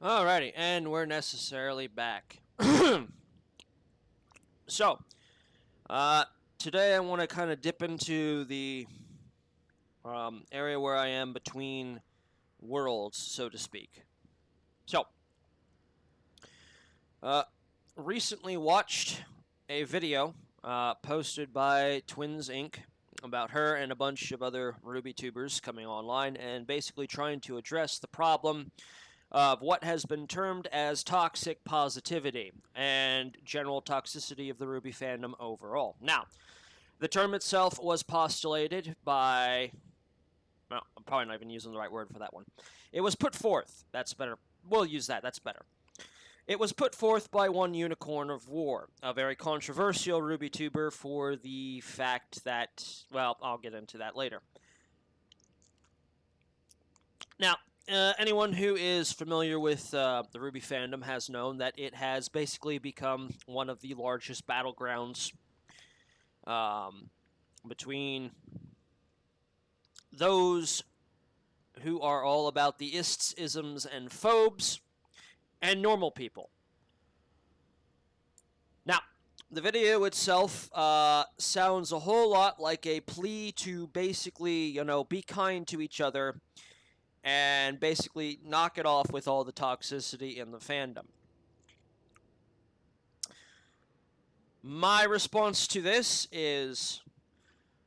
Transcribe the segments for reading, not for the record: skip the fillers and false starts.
Alrighty, and we're necessarily back. So, today I want to kind of dip into the area where I am between worlds, so to speak. So, recently watched a video posted by Twins Inc. about her and a bunch of other Ruby tubers coming online and basically trying to address the problem of what has been termed as toxic positivity and general toxicity of the Ruby fandom overall. Now, the term itself was postulated by... Well, I'm probably not even using the right word for that one. It was put forth. That's better. We'll use that. That's better. It was put forth by one Unicorn of War, a very controversial Ruby tuber for the fact that... Well, I'll get into that later. Now, anyone who is familiar with the Ruby fandom has known that it has basically become one of the largest battlegrounds between those who are all about the ists, isms, and phobes, and normal people. Now, the video itself sounds a whole lot like a plea to basically, be kind to each other and basically knock it off with all the toxicity in the fandom. My response to this is,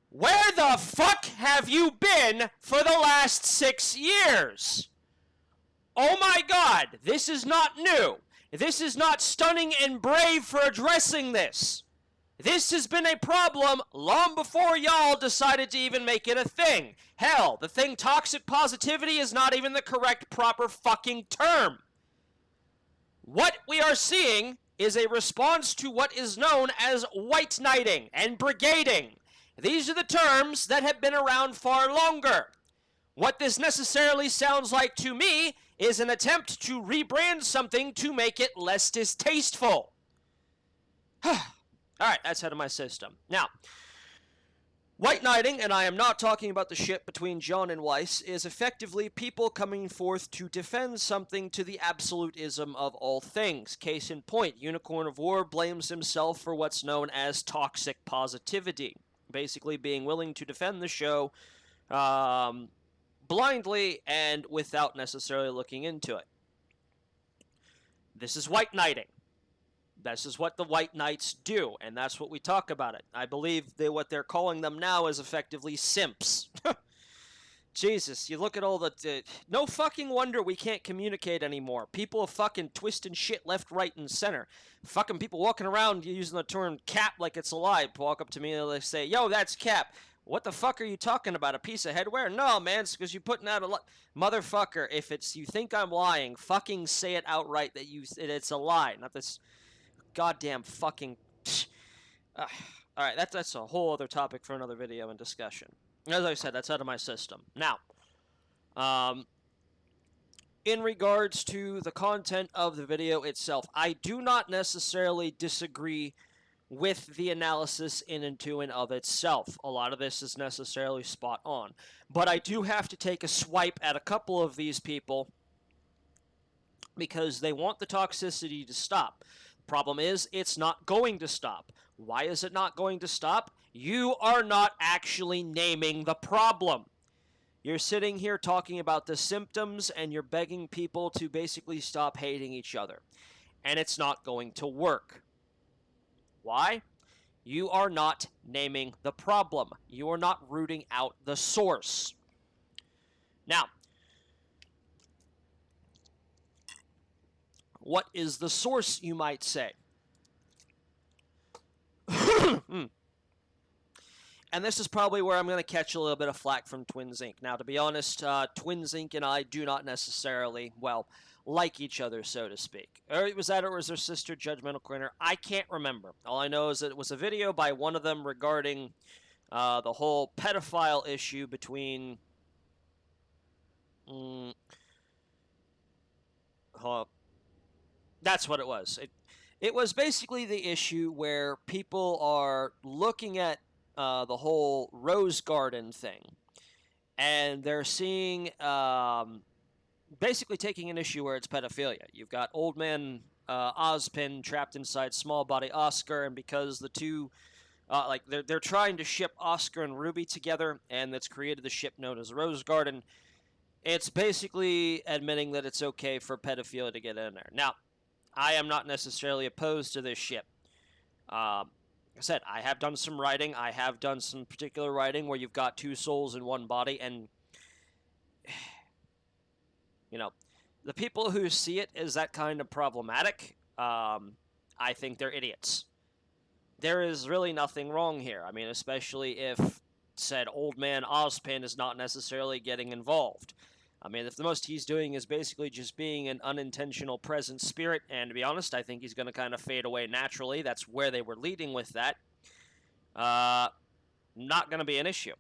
where the fuck have you been for the last 6 years? Oh my god, this is not new. This is not stunning and brave for addressing this. This has been a problem long before y'all decided to even make it a thing. Hell, the thing toxic positivity is not even the correct proper fucking term. What we are seeing is a response to what is known as white knighting and brigading. These are the terms that have been around far longer. What this necessarily sounds like to me is an attempt to rebrand something to make it less distasteful. Alright, that's out of my system. Now, white knighting, and I am not talking about the shit between John and Weiss, is effectively people coming forth to defend something to the absolutism of all things. Case in point, Unicorn of War blames himself for what's known as toxic positivity. Basically being willing to defend the show blindly and without necessarily looking into it. This is white knighting. This is what the White Knights do, and that's what we talk about it. I believe what they're calling them now is effectively simps. Jesus, you look at all the... no fucking wonder we can't communicate anymore. People are fucking twisting shit left, right, and center. Fucking people walking around using the term cap like it's alive. Walk up to me and they say, yo, that's cap. What the fuck are you talking about? A piece of headwear? No, man, it's because you're putting out a motherfucker, if it's you think I'm lying, fucking say it outright that it's a lie. Not this... goddamn fucking... Alright, that's a whole other topic for another video and discussion. As I said, that's out of my system. Now, in regards to the content of the video itself, I do not necessarily disagree with the analysis in and to and of itself. A lot of this is necessarily spot on. But I do have to take a swipe at a couple of these people because they want the toxicity to stop. Problem is, it's not going to stop. Why is it not going to stop? You are not actually naming the problem. You're sitting here talking about the symptoms and you're begging people to basically stop hating each other. And it's not going to work. Why? You are not naming the problem. You are not rooting out the source. Now, what is the source, you might say? And this is probably where I'm going to catch a little bit of flack from Twins Inc. Now, to be honest, Twins Inc. and I do not necessarily, like each other, so to speak. Or was that, or was their sister Judgmental Corner? I can't remember. All I know is that it was a video by one of them regarding the whole pedophile issue between... That's what it was. It was basically the issue where people are looking at the whole Rose Garden thing, and they're seeing basically taking an issue where it's pedophilia. You've got old man Ozpin trapped inside small body Oscar, and because the two, like they're trying to ship Oscar and Ruby together, and that's created the ship known as Rose Garden. It's basically admitting that it's okay for pedophilia to get in there. Now, I am not necessarily opposed to this ship. Like I said, I have done some writing. I have done some particular writing where you've got two souls in one body, and you know, the people who see it as that kind of problematic, I think they're idiots. There is really nothing wrong here. I mean, especially if said old man Ozpin is not necessarily getting involved. I mean, if the most he's doing is basically just being an unintentional present spirit, and to be honest, I think he's going to kind of fade away naturally. That's where they were leading with that. Not going to be an issue.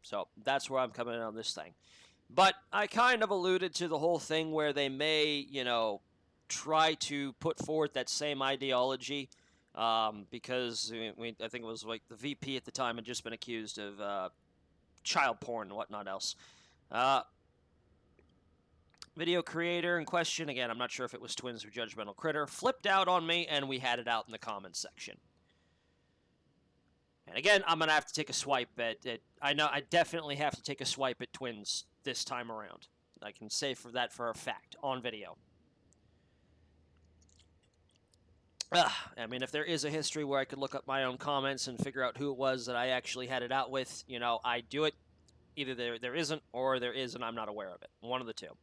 So that's where I'm coming in on this thing. But I kind of alluded to the whole thing where they may, try to put forward that same ideology because I think it was like the VP at the time had just been accused of child porn and whatnot else. Video creator in question, again, I'm not sure if it was Twins or Judgmental Critter, flipped out on me, and we had it out in the comments section. And again, I'm going to have to take a swipe at it. I know I definitely have to take a swipe at Twins this time around. I can say for that for a fact on video. I mean, if there is a history where I could look up my own comments and figure out who it was that I actually had it out with, I do it. Either there isn't, or there is and I'm not aware of it. One of the two.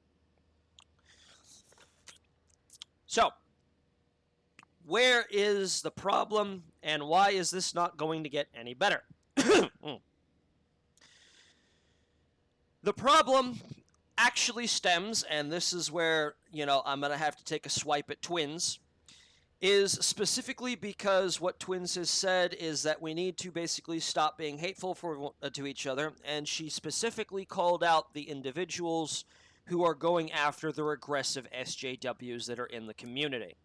So, where is the problem, and why is this not going to get any better? The problem actually stems, and this is where, I'm going to have to take a swipe at Twins, is specifically because what Twins has said is that we need to basically stop being hateful to each other, and she specifically called out the individuals who are going after the regressive SJWs that are in the community.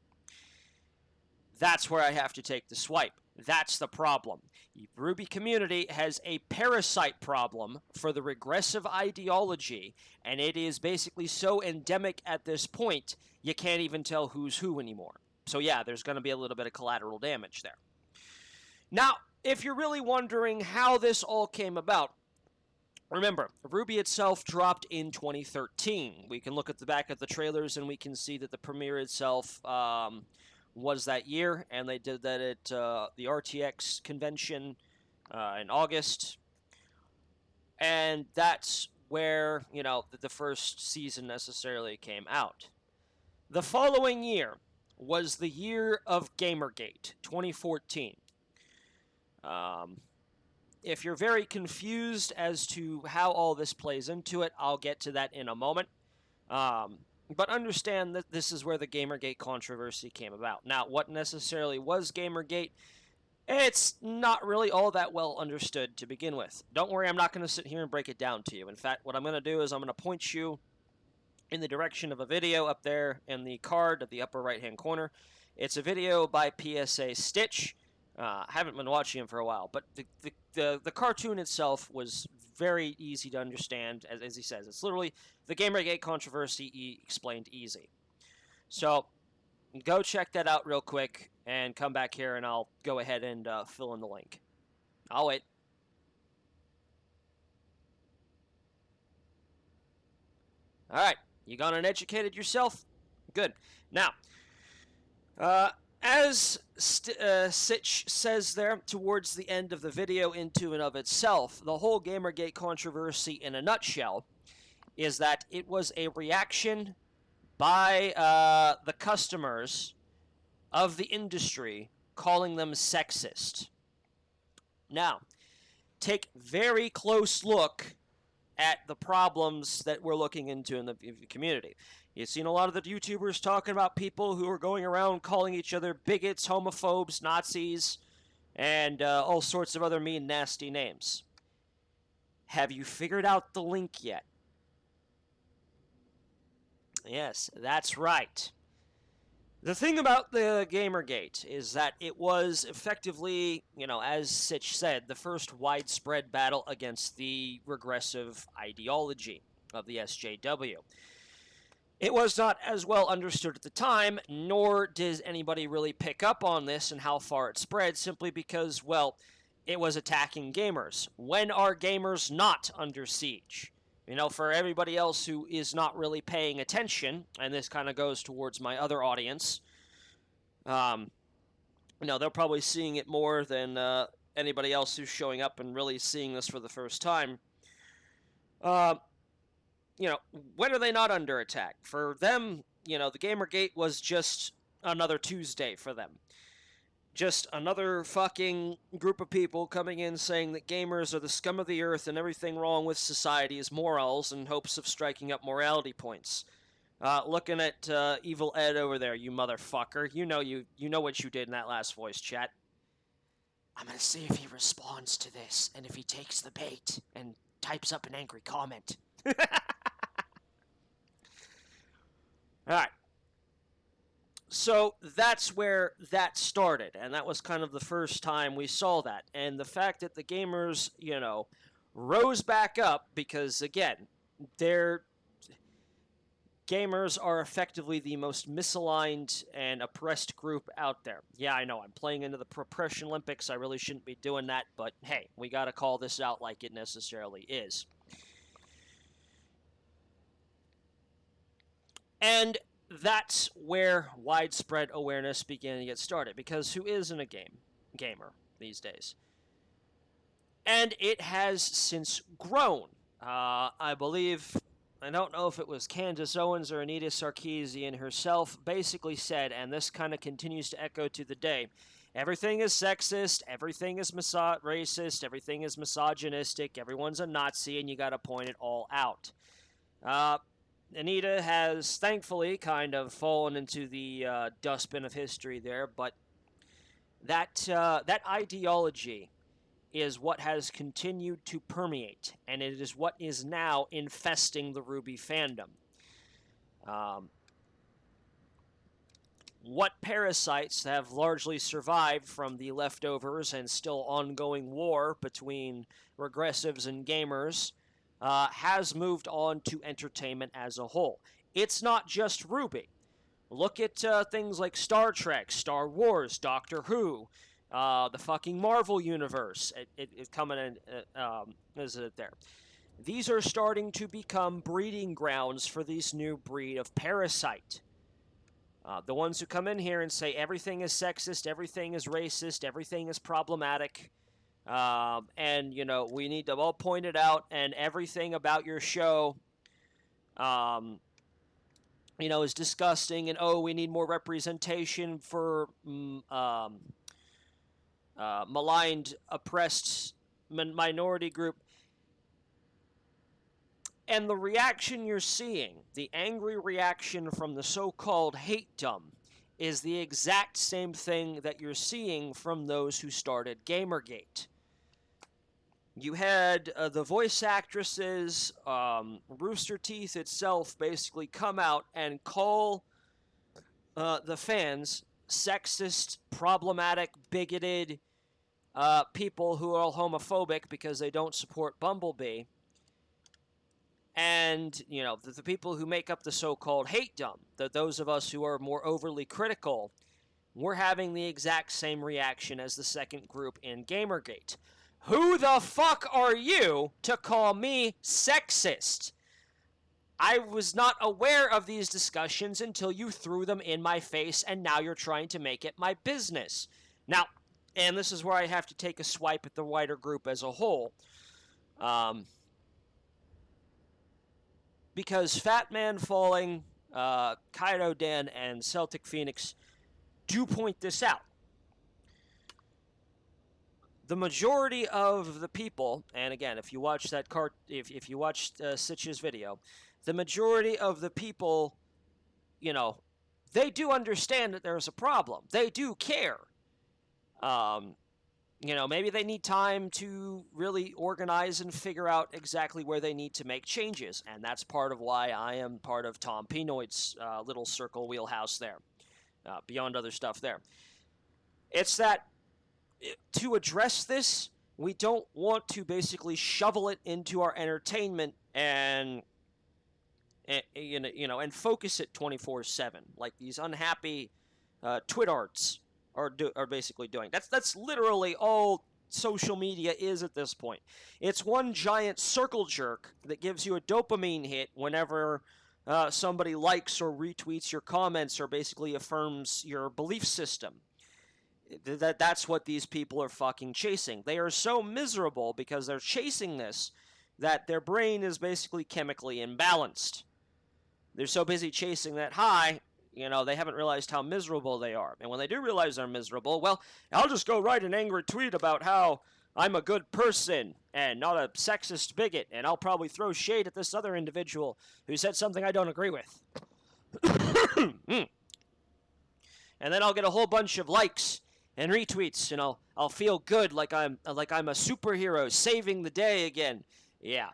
That's where I have to take the swipe. That's the problem. The Ruby community has a parasite problem for the regressive ideology, and it is basically so endemic at this point, you can't even tell who's who anymore. So yeah, there's going to be a little bit of collateral damage there. Now, if you're really wondering how this all came about, remember, Ruby itself dropped in 2013. We can look at the back of the trailers and we can see that the premiere itself was that year, and they did that at the RTX convention in August. And that's where, the first season necessarily came out. The following year was the year of Gamergate, 2014. If you're very confused as to how all this plays into it, I'll get to that in a moment. But understand that this is where the Gamergate controversy came about. Now, what necessarily was Gamergate? It's not really all that well understood to begin with. Don't worry, I'm not going to sit here and break it down to you. In fact, what I'm going to do is I'm going to point you in the direction of a video up there in the card at the upper right-hand corner. It's a video by PSA Stitch. I haven't been watching him for a while, but the cartoon itself was very easy to understand, as he says. It's literally the Gamergate controversy explained easy. So go check that out real quick and come back here, and I'll go ahead and fill in the link. I'll wait. All right. You gone and educated yourself? Good. Now, as Sitch says there towards the end of the video into and of itself, the whole Gamergate controversy in a nutshell is that it was a reaction by the customers of the industry calling them sexist. Now, take very close look at the problems that we're looking into in the community. You've seen a lot of the YouTubers talking about people who are going around calling each other bigots, homophobes, Nazis, and all sorts of other mean, nasty names. Have you figured out the link yet? Yes, that's right. The thing about the Gamergate is that it was effectively, as Sitch said, the first widespread battle against the regressive ideology. of the SJW. It was not as well understood at the time, nor does anybody really pick up on this and how far it spread, simply because, well, it was attacking gamers. When are gamers not under siege? You know, for everybody else who is not really paying attention, and this kind of goes towards my other audience, they're probably seeing it more than anybody else who's showing up and really seeing this for the first time. When are they not under attack? For them, the Gamergate was just another Tuesday for them. Just another fucking group of people coming in saying that gamers are the scum of the earth and everything wrong with society is morals in hopes of striking up morality points. Looking at Evil Ed over there, you motherfucker. You know what you did in that last voice chat. I'm gonna see if he responds to this and if he takes the bait and types up an angry comment. Alright. So that's where that started, and that was kind of the first time we saw that. And the fact that the gamers, rose back up because, again, gamers are effectively the most misaligned and oppressed group out there. Yeah, I know, I'm playing into the Oppression Olympics. I really shouldn't be doing that, but hey, we gotta call this out like it necessarily is. And that's where widespread awareness began to get started, because who isn't a gamer these days? And it has since grown. I believe, I don't know if it was Candace Owens or Anita Sarkeesian herself, basically said, and this kind of continues to echo to the day, everything is sexist, everything is racist, everything is misogynistic, everyone's a Nazi, and you gotta point it all out. Anita has thankfully kind of fallen into the dustbin of history there, but that ideology is what has continued to permeate, and it is what is now infesting the RWBY fandom. What parasites have largely survived from the leftovers and still ongoing war between regressives and gamers has moved on to entertainment as a whole. It's not just RWBY. Look at things like Star Trek, Star Wars, Doctor Who, the fucking Marvel Universe. It's coming in, isn't it there? These are starting to become breeding grounds for this new breed of parasite. The ones who come in here and say everything is sexist, everything is racist, everything is problematic, and, we need to all point it out, and everything about your show, is disgusting, and, we need more representation for maligned, oppressed minority group. And the reaction you're seeing, the angry reaction from the so-called hate-dom, is the exact same thing that you're seeing from those who started Gamergate. You had the voice actresses, Rooster Teeth itself, basically come out and call the fans sexist, problematic, bigoted people who are all homophobic because they don't support Bumblebee. And, the people who make up the so-called hate-dom, those of us who are more overly critical, we're having the exact same reaction as the second group in Gamergate. Who the fuck are you to call me sexist? I was not aware of these discussions until you threw them in my face, and now you're trying to make it my business. Now, and this is where I have to take a swipe at the wider group as a whole. Because Fat Man Falling, Kaido Dan, and Celtic Phoenix do point this out. The majority of the people, and again, if you watch that if you watched Sitch's video, the majority of the people, they do understand that there's a problem. They do care. Maybe they need time to really organize and figure out exactly where they need to make changes, and that's part of why I am part of Tom Pinoy's little circle wheelhouse there, beyond other stuff there. It's that to address this, we don't want to basically shovel it into our entertainment and, and focus it 24/7, like these unhappy twit arts are basically doing. That's literally all social media is at this point. It's one giant circle jerk that gives you a dopamine hit whenever somebody likes or retweets your comments or basically affirms your belief system. That's what these people are fucking chasing. They are so miserable because they're chasing this that their brain is basically chemically imbalanced. They're so busy chasing that high, they haven't realized how miserable they are. And when they do realize they're miserable, well, I'll just go write an angry tweet about how I'm a good person and not a sexist bigot, and I'll probably throw shade at this other individual who said something I don't agree with. And then I'll get a whole bunch of likes and retweets, and I'll feel good like I'm a superhero saving the day again. Yeah.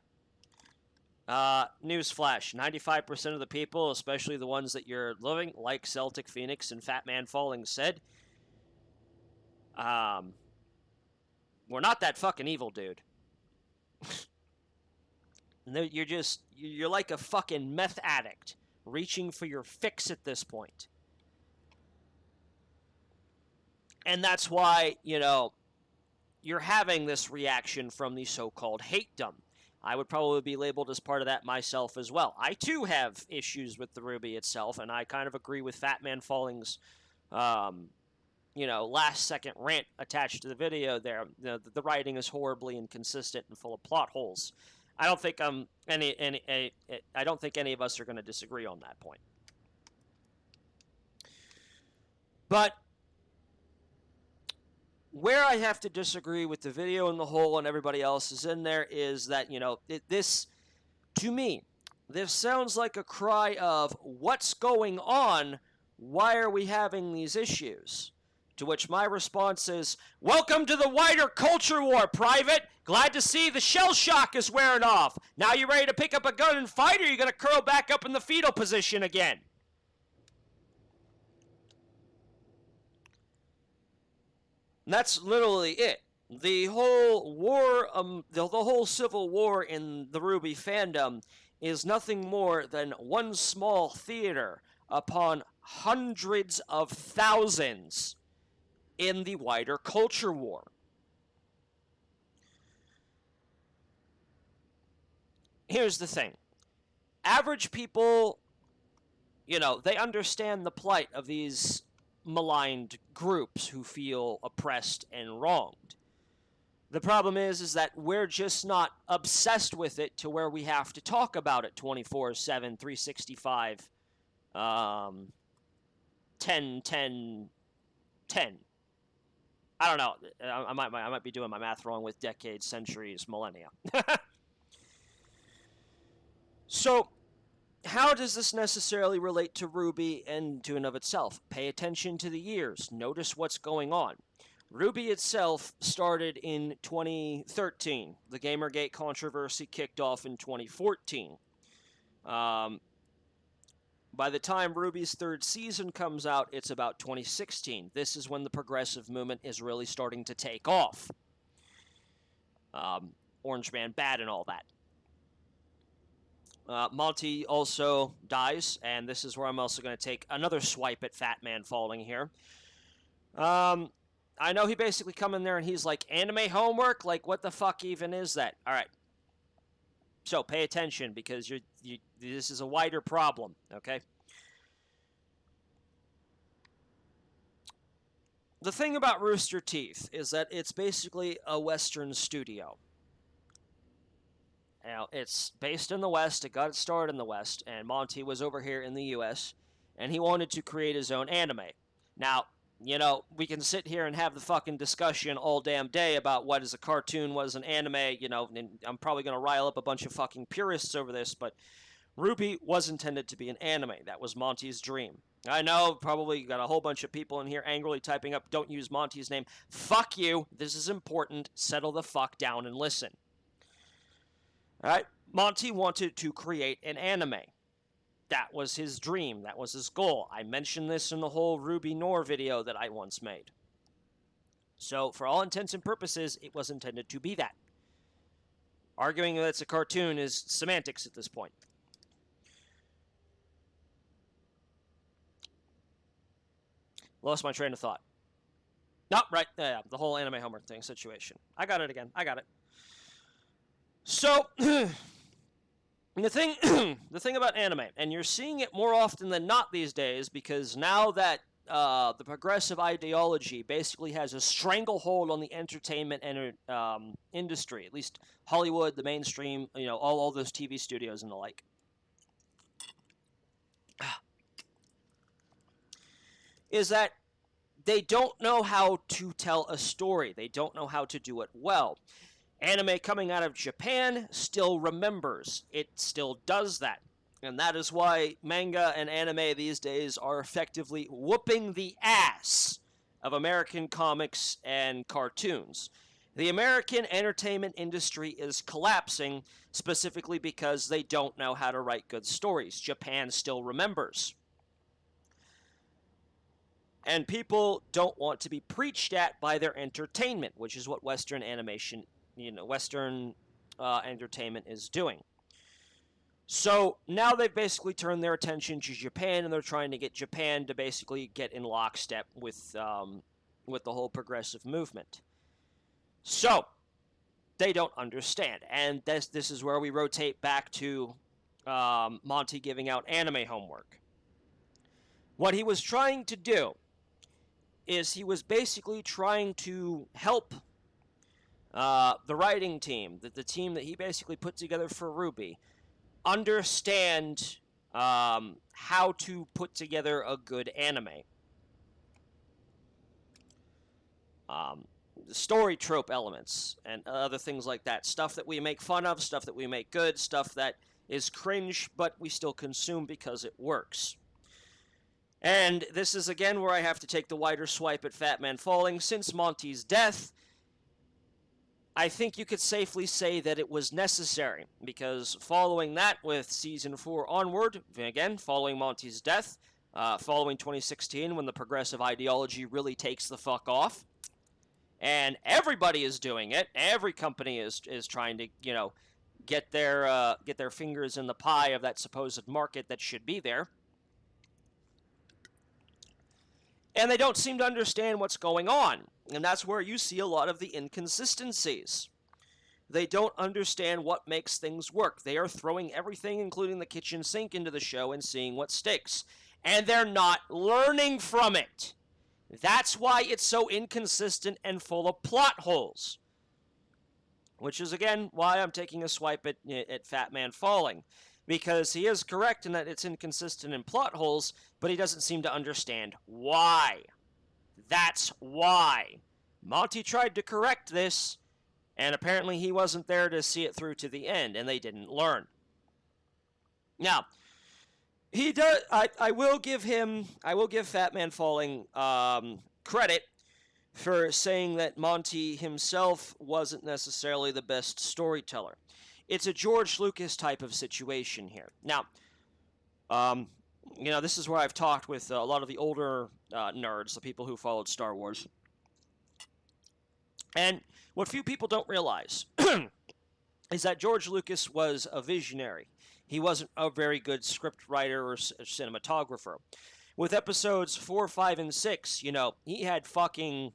Newsflash, 95% of the people, especially the ones that you're living, like Celtic Phoenix and Fat Man Falling said, we're not that fucking evil, dude. You're like a fucking meth addict reaching for your fix at this point. And that's why, you're having this reaction from the so-called hatedom. I would probably be labeled as part of that myself as well. I, too, have issues with the Ruby itself, and I kind of agree with Fat Man Falling's, last-second rant attached to the video there. The writing is horribly inconsistent and full of plot holes. I don't think I don't think any of us are going to disagree on that point. But where I have to disagree with the video in the whole and everybody else is in there is that, to me, this sounds like a cry of, what's going on? Why are we having these issues? To which my response is, welcome to the wider culture war, Private. Glad to see the shell shock is wearing off. Now you ready to pick up a gun and fight, or are you going to curl back up in the fetal position again? And that's literally it. The whole war, the whole civil war in the Ruby fandom is nothing more than one small theater upon hundreds of thousands in the wider culture war. Here's the thing. Average people, they understand the plight of these maligned groups who feel oppressed and wronged. The problem is that we're just not obsessed with it to where we have to talk about it 24/7, 365, 10, 10, 10. I don't know. I might be doing my math wrong with decades, centuries, millennia. So, how does this necessarily relate to Ruby and to and of itself? Pay attention to the years. Notice what's going on. Ruby itself started in 2013. The Gamergate controversy kicked off in 2014. By the time Ruby's third season comes out, it's about 2016. This is when the progressive movement is really starting to take off. Orange Man Bad and all that. Monty also dies, and this is where I'm also going to take another swipe at Fat Man Falling here. I know he basically come in there and he's like, anime homework? Like, what the fuck even is that? All right. So, pay attention, because this is a wider problem, okay? The thing about Rooster Teeth is that it's basically a Western studio. Now, it's based in the West, it got its start in the West, and Monty was over here in the U.S., and he wanted to create his own anime. Now, we can sit here and have the fucking discussion all damn day about what is a cartoon, what is an anime, and I'm probably going to rile up a bunch of fucking purists over this, but Ruby was intended to be an anime. That was Monty's dream. I know, probably got a whole bunch of people in here angrily typing up, don't use Monty's name. Fuck you, this is important, settle the fuck down and listen. Alright, Monty wanted to create an anime. That was his dream. That was his goal. I mentioned this in the whole Ruby Noir video that I once made. So, for all intents and purposes, it was intended to be that. Arguing that it's a cartoon is semantics at this point. Lost my train of thought. No, right. Yeah, the whole anime homework thing situation. I got it again. I got it. So, the thing, the thing about anime, and you're seeing it more often than not these days, because now that the progressive ideology basically has a stranglehold on the entertainment industry, at least Hollywood, the mainstream, all those TV studios and the like. Is that they don't know how to tell a story. They don't know how to do it well. Anime coming out of Japan still remembers. It still does that. And that is why manga and anime these days are effectively whooping the ass of American comics and cartoons. The American entertainment industry is collapsing specifically because they don't know how to write good stories. Japan still remembers. And people don't want to be preached at by their entertainment, which is what Western animation, Western entertainment is doing. So now they've basically turned their attention to Japan, and they're trying to get Japan to basically get in lockstep with the whole progressive movement. So they don't understand, and this is where we rotate back to Monty giving out anime homework. What he was trying to do is he was basically trying to help the writing team, the team that he basically put together for RWBY, understand how to put together a good anime. The story trope elements and other things like that. Stuff that we make fun of, stuff that we make good, stuff that is cringe, but we still consume because it works. And this is again where I have to take the wider swipe at Fat Man Falling. Since Monty's death, I think you could safely say that it was necessary, because following that, with Season 4 onward, again, following Monty's death, following 2016, when the progressive ideology really takes the fuck off, and everybody is doing it, every company is trying to, get their fingers in the pie of that supposed market that should be there. And they don't seem to understand what's going on. And that's where you see a lot of the inconsistencies. They don't understand what makes things work. They are throwing everything, including the kitchen sink, into the show and seeing what sticks. And they're not learning from it. That's why it's so inconsistent and full of plot holes. Which is, again, why I'm taking a swipe at Fat Man Falling. Because he is correct in that it's inconsistent in plot holes, but he doesn't seem to understand why. That's why. Monty tried to correct this, and apparently he wasn't there to see it through to the end, and they didn't learn. Now, he does. I will give Fat Man Falling credit for saying that Monty himself wasn't necessarily the best storyteller. It's a George Lucas type of situation here. Now, this is where I've talked with a lot of the older nerds, the people who followed Star Wars. And what few people don't realize is that George Lucas was a visionary. He wasn't a very good script writer or cinematographer. With episodes 4, 5, and 6, he had fucking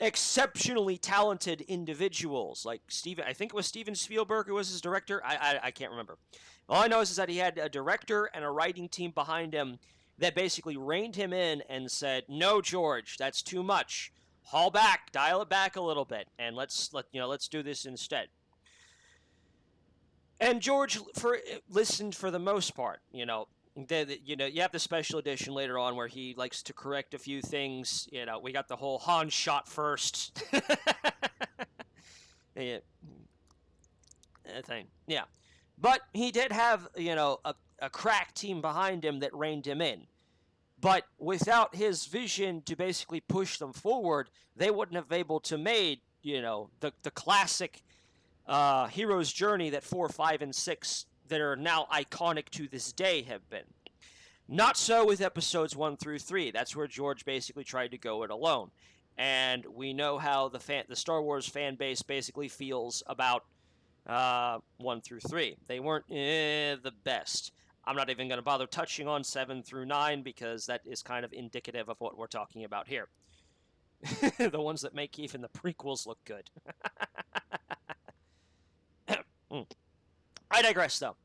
exceptionally talented individuals, like I think it was Steven Spielberg who was his director. I can't remember. All I know is that he had a director and a writing team behind him that basically reined him in and said, "No, George, that's too much. Haul back, dial it back a little bit, and let's do this instead." And George listened for the most part. You have the special edition later on where he likes to correct a few things. We got the whole Han shot first thing. Yeah. But he did have, a crack team behind him that reined him in. But without his vision to basically push them forward, they wouldn't have been able to made, the classic hero's journey that 4, 5, and 6 that are now iconic to this day have been. Not so with episodes 1 through 3. That's where George basically tried to go it alone. And we know how the Star Wars fan base basically feels about 1 through 3. They weren't the best. I'm not even going to bother touching on 7 through 9 because that is kind of indicative of what we're talking about here. The ones that make even the prequels look good. I digress, though.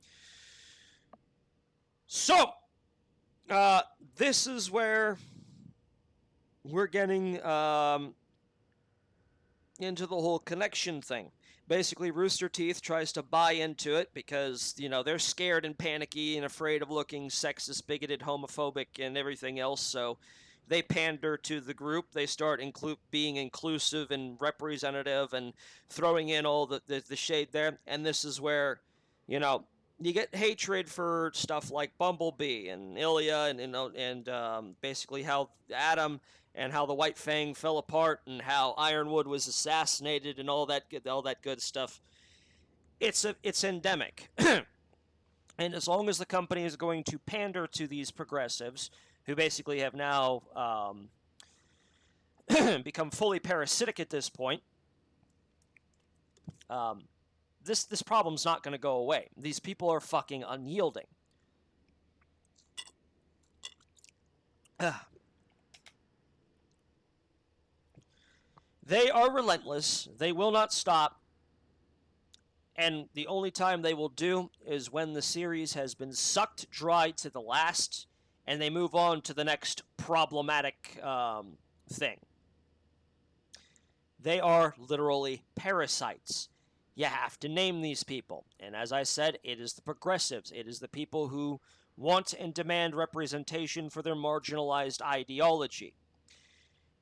So, this is where we're getting into the whole connection thing. Basically, Rooster Teeth tries to buy into it because, they're scared and panicky and afraid of looking sexist, bigoted, homophobic, and everything else, so they pander to the group. They start being inclusive and representative and throwing in all the shade there, and this is where, you get hatred for stuff like Bumblebee and Ilya and basically how Adam and how the White Fang fell apart and how Ironwood was assassinated and all that good stuff. It's endemic. And as long as the company is going to pander to these progressives, who basically have now become fully parasitic at this point, this problem's not going to go away. These people are fucking unyielding. They are relentless. They will not stop. And the only time they will do is when the series has been sucked dry to the last and they move on to the next problematic thing. They are literally parasites. You have to name these people. And as I said, it is the progressives. It is the people who want and demand representation for their marginalized ideology.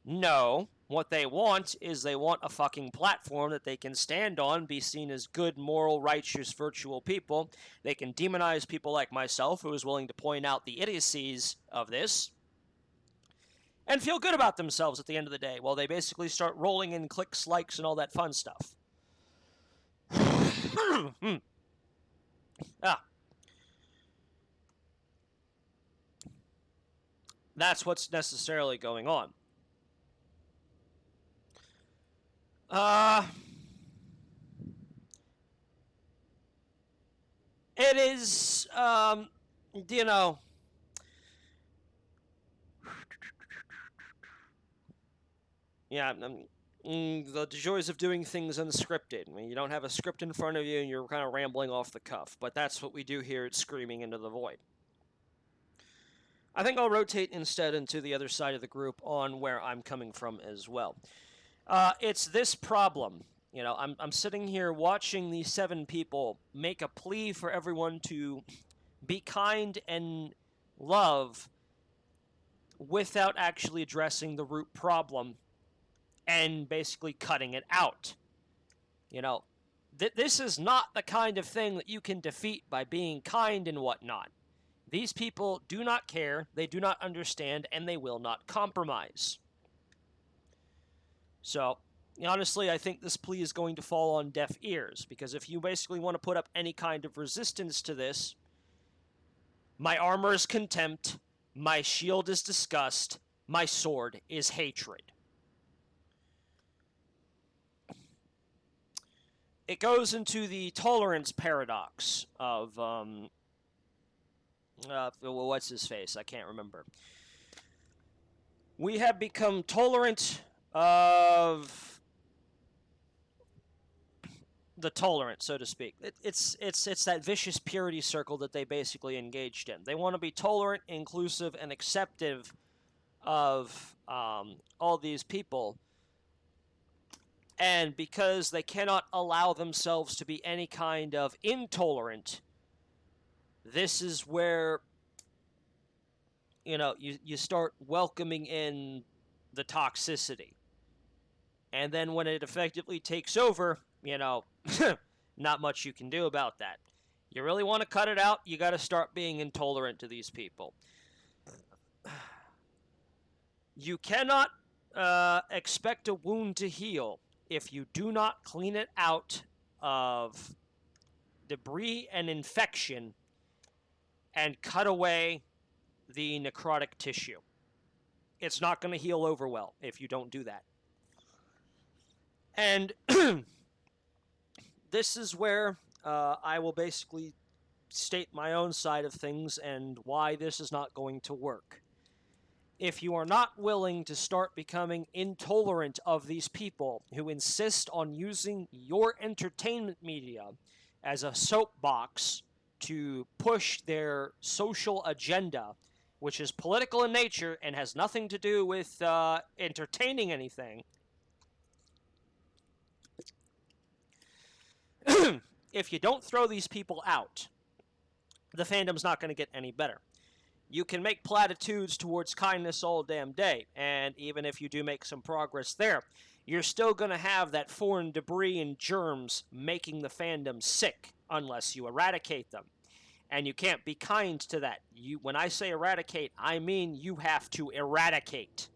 No, what they want is they want a fucking platform that they can stand on, be seen as good, moral, righteous, virtual people. They can demonize people like myself, who is willing to point out the idiocies of this, and feel good about themselves at the end of the day, while they basically start rolling in clicks, likes, and all that fun stuff. That's what's necessarily going on. It is, yeah, the joys of doing things unscripted. I mean, you don't have a script in front of you and you're kind of rambling off the cuff, but that's what we do here at Screaming Into the Void. I think I'll rotate instead into the other side of the group on where I'm coming from as well. It's this problem. I'm sitting here watching these 7 people make a plea for everyone to be kind and love without actually addressing the root problem and basically cutting it out. This is not the kind of thing that you can defeat by being kind and whatnot. These people do not care, they do not understand, and they will not compromise. So, honestly, I think this plea is going to fall on deaf ears, because if you basically want to put up any kind of resistance to this, my armor is contempt, my shield is disgust, my sword is hatred. It goes into the tolerance paradox of, what's his face? I can't remember. We have become tolerant of the tolerant, so to speak. It's that vicious purity circle that they basically engaged in. They want to be tolerant, inclusive, and acceptive of all these people. And because they cannot allow themselves to be any kind of intolerant, this is where, you start welcoming in the toxicity. And then when it effectively takes over, not much you can do about that. You really want to cut it out, you got to start being intolerant to these people. You cannot expect a wound to heal if you do not clean it out of debris and infection and cut away the necrotic tissue. It's not going to heal over well if you don't do that. And this is where I will basically state my own side of things and why this is not going to work. If you are not willing to start becoming intolerant of these people who insist on using your entertainment media as a soapbox to push their social agenda, which is political in nature and has nothing to do with entertaining anything, if you don't throw these people out, the fandom's not going to get any better. You can make platitudes towards kindness all damn day, and even if you do make some progress there, you're still going to have that foreign debris and germs making the fandom sick unless you eradicate them. And you can't be kind to that. When I say eradicate, I mean you have to eradicate.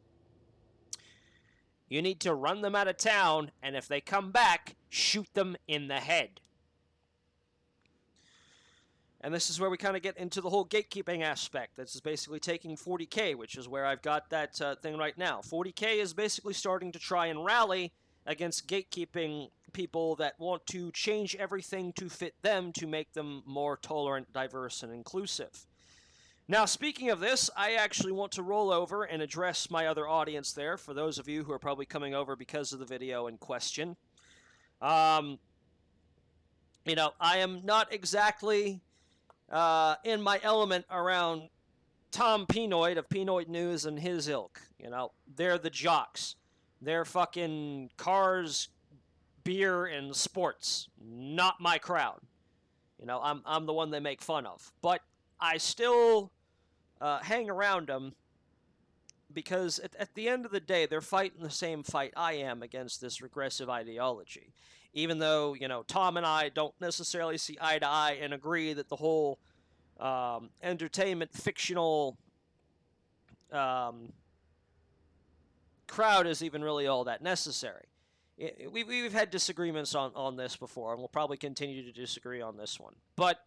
You need to run them out of town, and if they come back, shoot them in the head. And this is where we kind of get into the whole gatekeeping aspect. This is basically taking 40K, which is where I've got that thing right now. 40K is basically starting to try and rally against gatekeeping people that want to change everything to fit them to make them more tolerant, diverse, and inclusive. Now, speaking of this, I actually want to roll over and address my other audience there, for those of you who are probably coming over because of the video in question. I am not exactly in my element around Tom Penoid of Penoid News and his ilk. They're the jocks. They're fucking cars, beer, and sports. Not my crowd. I'm the one they make fun of. But I still hang around them because at the end of the day, they're fighting the same fight I am against this regressive ideology. Even though, Tom and I don't necessarily see eye to eye and agree that the whole entertainment fictional crowd is even really all that necessary. We've had disagreements on this before, and we'll probably continue to disagree on this one. But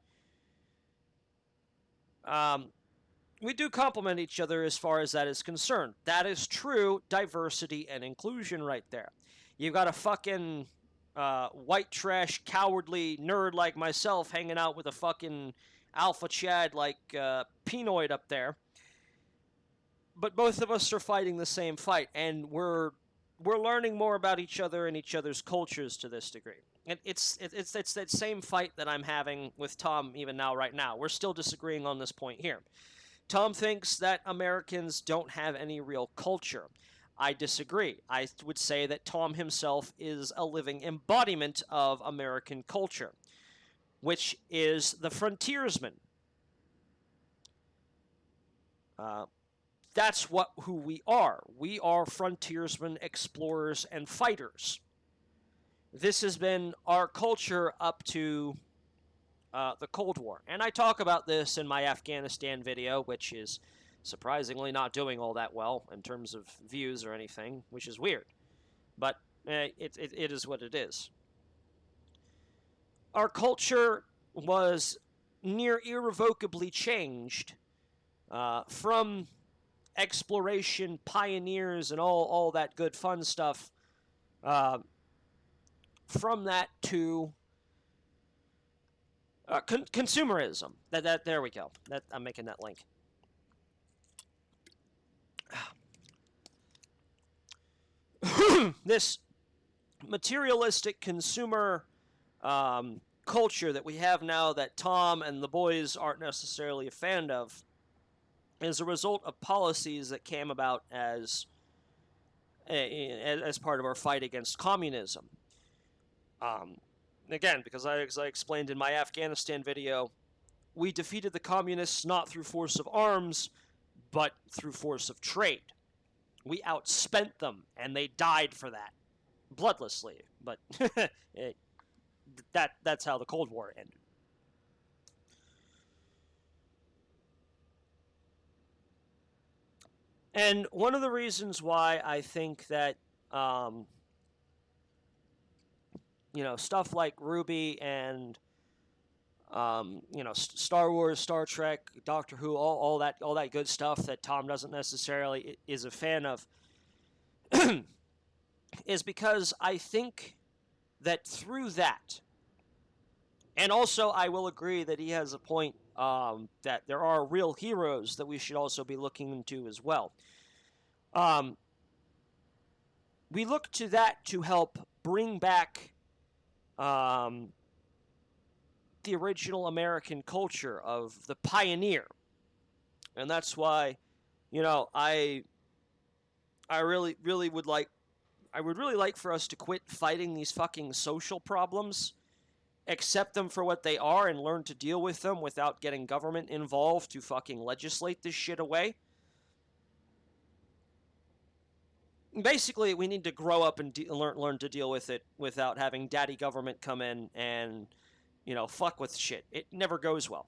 we do complement each other as far as that is concerned. That is true diversity and inclusion right there. You've got a fucking white trash, cowardly nerd like myself hanging out with a fucking alpha chad like Penoid up there. But both of us are fighting the same fight, and we're learning more about each other and each other's cultures to this degree. And it's that same fight that I'm having with Tom even now, right now. We're still disagreeing on this point here. Tom thinks that Americans don't have any real culture. I disagree. I would say that Tom himself is a living embodiment of American culture, which is the frontiersman. That's who we are. We are frontiersmen, explorers, and fighters. This has been our culture up to the Cold War. And I talk about this in my Afghanistan video, which is surprisingly not doing all that well in terms of views or anything, which is weird. But it is what it is. Our culture was near irrevocably changed from exploration, pioneers, and all that good fun stuff, from that to consumerism. There we go. I'm making that link. This materialistic consumer culture that we have now, that Tom and the boys aren't necessarily a fan of, is a result of policies that came about as part of our fight against communism. Again, because as I explained in my Afghanistan video, we defeated the communists not through force of arms, but through force of trade. We outspent them, and they died for that, bloodlessly. But that's how the Cold War ended. And one of the reasons why I think that, stuff like Ruby and, Star Wars, Star Trek, Doctor Who, all that good stuff that Tom doesn't necessarily is a fan of, is because I think that through that, And also, I will agree that he has a point that there are real heroes that we should also be looking into as well. Um, we look to that to help bring back um, the original American culture of the pioneer. And that's why, I really would like I would really like for us to quit fighting these fucking social problems, accept them for what they are, and learn to deal with them without getting government involved to fucking legislate this shit away. Basically, we need to grow up and learn to deal with it without having daddy government come in and, fuck with shit. It never goes well.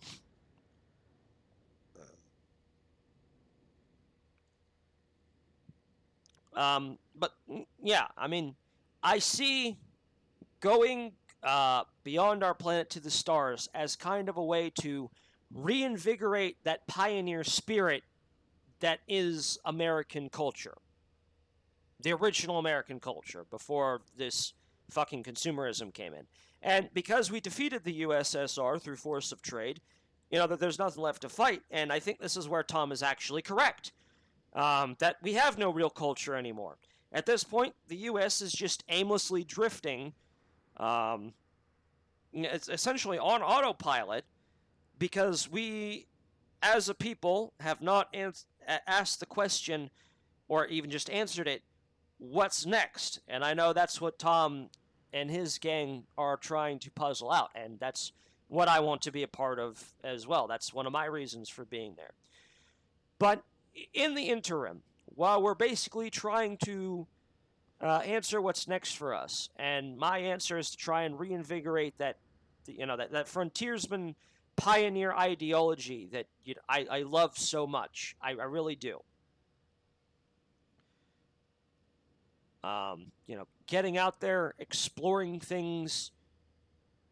But yeah, I mean, I see going beyond our planet to the stars as kind of a way to reinvigorate that pioneer spirit that is American culture, the original American culture before this fucking consumerism came in. And because we defeated the USSR through force of trade, that there's nothing left to fight. And I think this is where Tom is actually correct. That we have no real culture anymore. At this point, the U.S. is just aimlessly drifting. It's essentially on autopilot because we, as a people, have not asked the question or even just answered it, what's next? And I know that's what Tom and his gang are trying to puzzle out, and that's what I want to be a part of as well. That's one of my reasons for being there. But in the interim, while we're basically trying to answer what's next for us, and my answer is to try and reinvigorate that frontiersman pioneer ideology that I love so much. I really do. Getting out there, exploring things,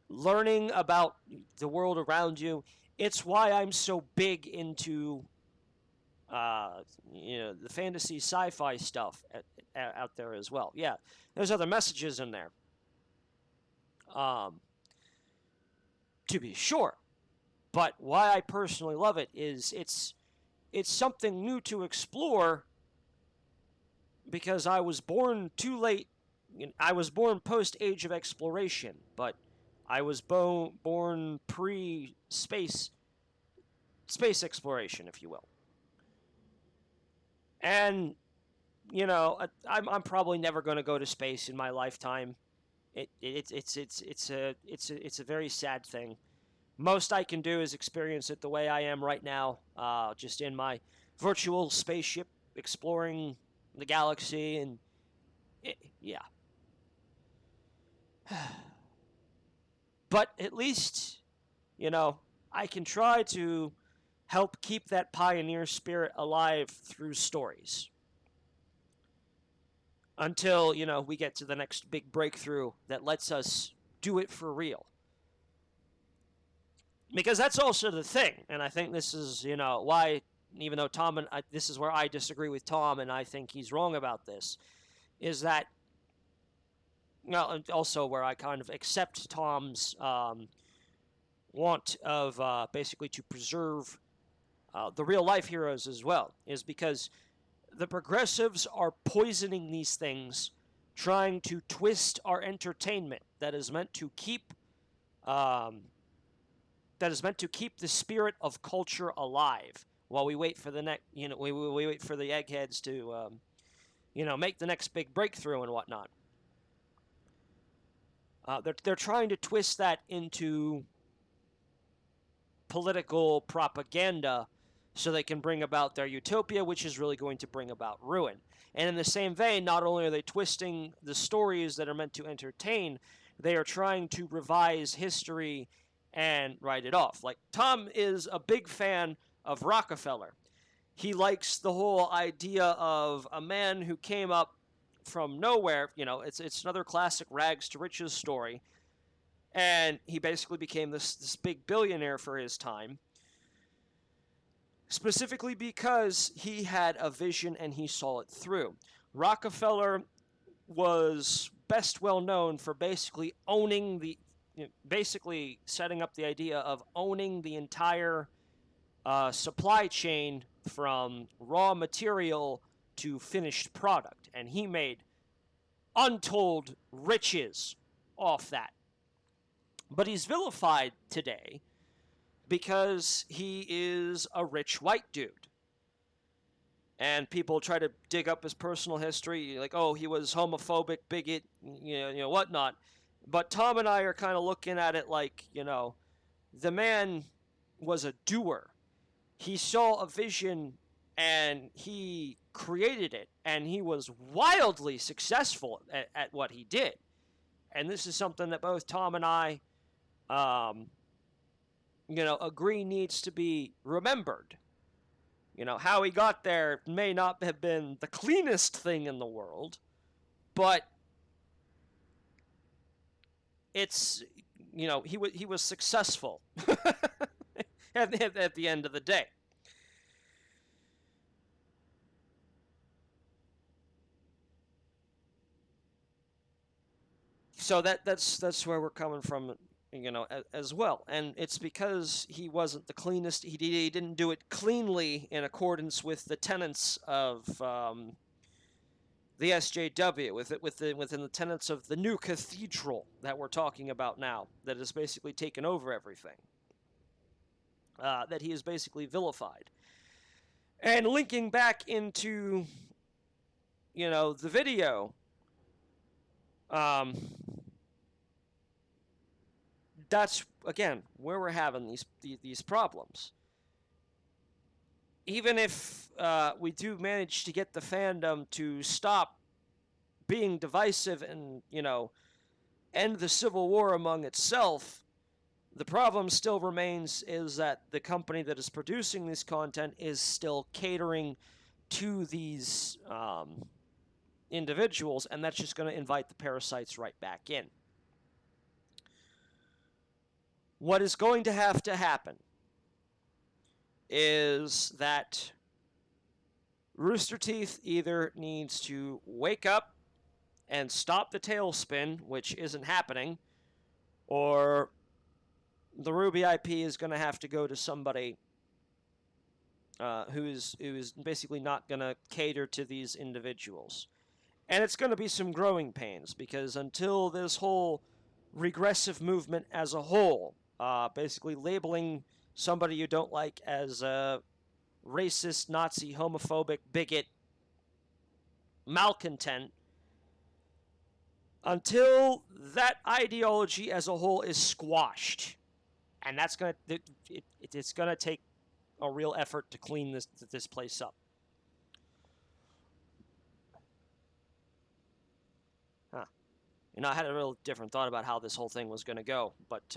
learning about the world around you. It's why I'm so big into the fantasy sci-fi stuff out there as well. Yeah, there's other messages in there. To be sure. But why I personally love it is it's something new to explore because I was born too late. I was born post-age of exploration, but I was born pre-space exploration, if you will. And I'm probably never going to go to space in my lifetime. It's a very sad thing. Most I can do is experience it the way I am right now, just in my virtual spaceship exploring the galaxy, and yeah. But at least, I can try to help keep that pioneer spirit alive through stories. Until, we get to the next big breakthrough that lets us do it for real. Because that's also the thing, and I think this is, why, even though this is where I disagree with Tom, and I think he's wrong about this, is that, also where I kind of accept Tom's want of basically to preserve the real-life heroes as well, is because the progressives are poisoning these things, trying to twist our entertainment that is meant to keep the spirit of culture alive while we wait for the next, we wait for the eggheads to, make the next big breakthrough and whatnot. They're trying to twist that into political propaganda so they can bring about their utopia, which is really going to bring about ruin. And in the same vein, not only are they twisting the stories that are meant to entertain, they are trying to revise history and write it off. Like, Tom is a big fan of Rockefeller. He likes the whole idea of a man who came up from nowhere. It's another classic rags to riches story. And he basically became this big billionaire for his time. Specifically because he had a vision and he saw it through. Rockefeller was best well known for basically owning the basically setting up the idea of owning the entire supply chain from raw material to finished product. And he made untold riches off that. But he's vilified today because he is a rich white dude. And people try to dig up his personal history, like, oh, he was homophobic, bigot, whatnot. But Tom and I are kind of looking at it like, the man was a doer. He saw a vision and he created it, and he was wildly successful at what he did. And this is something that both Tom and I, agree needs to be remembered. How he got there may not have been the cleanest thing in the world, but it's, he was successful at the end of the day. So that's where we're coming from, as well. And it's because he wasn't the cleanest. He didn't do it cleanly in accordance with the tenets of the SJW, within the tenets of the new cathedral that we're talking about now, that has basically taken over everything. That he is basically vilified. And linking back into, the video, that's, again, where we're having these problems. Even if we do manage to get the fandom to stop being divisive and, end the civil war among itself, the problem still remains is that the company that is producing this content is still catering to these individuals, and that's just going to invite the parasites right back in. What is going to have to happen is that Rooster Teeth either needs to wake up and stop the tailspin, which isn't happening, or the Ruby IP is going to have to go to somebody who is basically not going to cater to these individuals. And it's going to be some growing pains, because until this whole regressive movement as a whole, basically labeling somebody you don't like as a racist, Nazi, homophobic, bigot, malcontent, until that ideology as a whole is squashed, and that's it's gonna take a real effort to clean this place up. Huh. I had a real different thought about how this whole thing was gonna go, but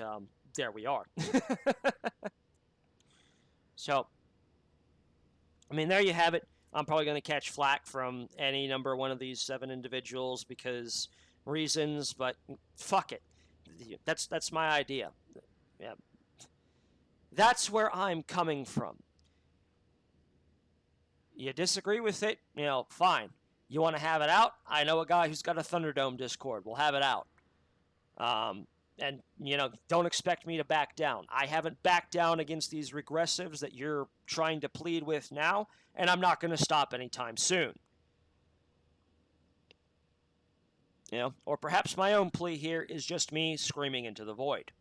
there we are. So, there you have it. I'm probably going to catch flack from any number one of these 7 individuals because reasons, but fuck it. That's my idea. Yeah. That's where I'm coming from. You disagree with it, fine. You want to have it out? I know a guy who's got a Thunderdome Discord. We'll have it out. And, don't expect me to back down. I haven't backed down against these regressives that you're trying to plead with now, and I'm not going to stop anytime soon. Or perhaps my own plea here is just me screaming into the void.